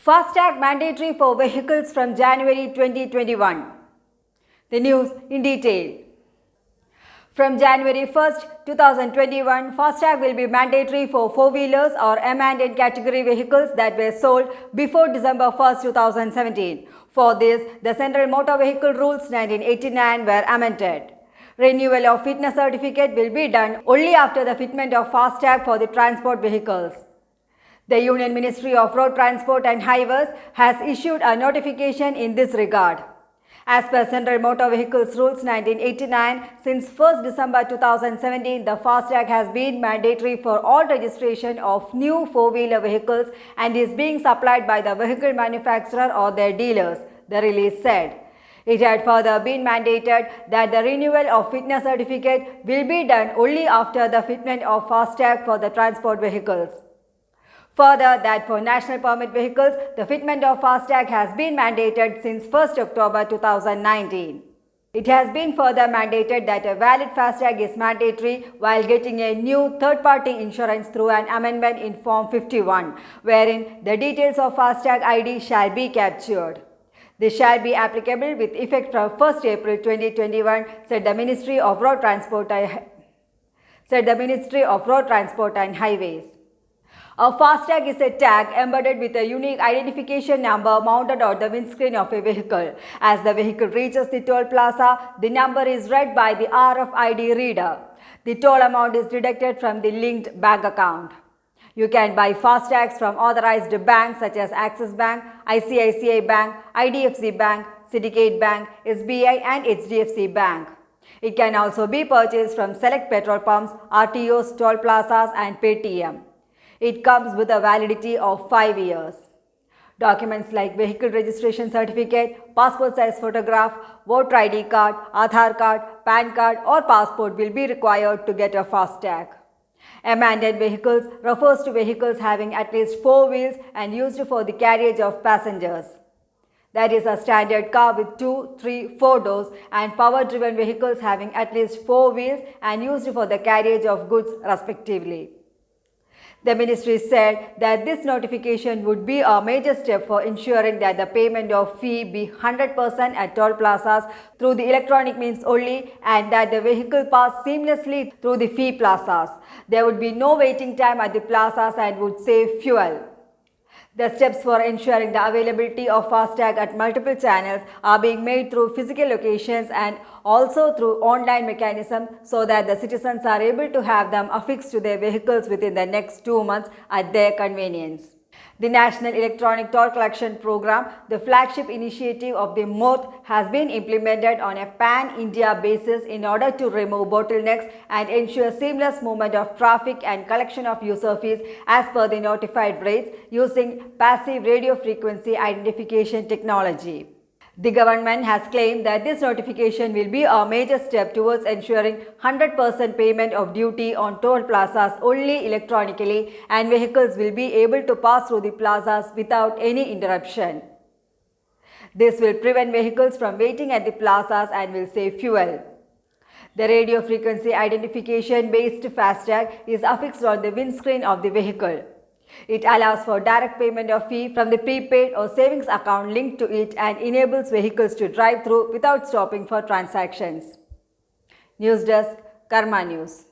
FASTag mandatory for vehicles from January 2021. The news in detail. From January 1st, 2021, FASTag will be mandatory for four-wheelers or M&N category vehicles that were sold before December 1st, 2017. For this, the Central Motor Vehicle Rules 1989 were amended. Renewal of fitness certificate will be done only after the fitment of FASTag for the transport vehicles. The Union Ministry of Road Transport and Highways has issued a notification in this regard. As per Central Motor Vehicles Rules 1989, since 1st December 2017, the FASTag has been mandatory for all registration of new four-wheeler vehicles and is being supplied by the vehicle manufacturer or their dealers, the release said. It had further been mandated that the renewal of fitness certificate will be done only after the fitment of FASTag for the transport vehicles. Further, that for national permit vehicles, the fitment of FASTag has been mandated since 1st October 2019. It has been further mandated that a valid FASTag is mandatory while getting a new third-party insurance through an amendment in Form 51, wherein the details of FASTag ID shall be captured. This shall be applicable with effect from 1st April 2021, said the Ministry of Road Transport and Highways. A FASTag is a tag embedded with a unique identification number mounted on the windscreen of a vehicle. As the vehicle reaches the toll plaza, the number is read by the RFID reader. The toll amount is deducted from the linked bank account. You can buy FASTags from authorized banks such as Axis Bank, ICICI Bank, IDFC Bank, Syndicate Bank, SBI and HDFC Bank. It can also be purchased from select petrol pumps, RTOs, toll plazas and Paytm. It comes with a validity of 5 years. Documents like vehicle registration certificate, passport size photograph, voter ID card, Aadhaar card, PAN card or passport will be required to get a FASTag. M&N vehicles refers to vehicles having at least 4 wheels and used for the carriage of passengers. That is a standard car with 2, 3, 4 doors and power-driven vehicles having at least 4 wheels and used for the carriage of goods respectively. The ministry said that this notification would be a major step for ensuring that the payment of fee be 100% at toll plazas through the electronic means only and that the vehicle pass seamlessly through the fee plazas. There would be no waiting time at the plazas and would save fuel. The steps for ensuring the availability of FASTag at multiple channels are being made through physical locations and also through online mechanism so that the citizens are able to have them affixed to their vehicles within the next 2 months at their convenience. The National Electronic Toll Collection Program, the flagship initiative of the MoTH, has been implemented on a pan-India basis in order to remove bottlenecks and ensure seamless movement of traffic and collection of user fees as per the notified rates using passive radio frequency identification technology. The government has claimed that this notification will be a major step towards ensuring 100% payment of duty on toll plazas only electronically and vehicles will be able to pass through the plazas without any interruption. This will prevent vehicles from waiting at the plazas and will save fuel. The radio frequency identification based FASTag is affixed on the windscreen of the vehicle. It allows for direct payment of fee from the prepaid or savings account linked to it and enables vehicles to drive through without stopping for transactions. News Desk, Karma News.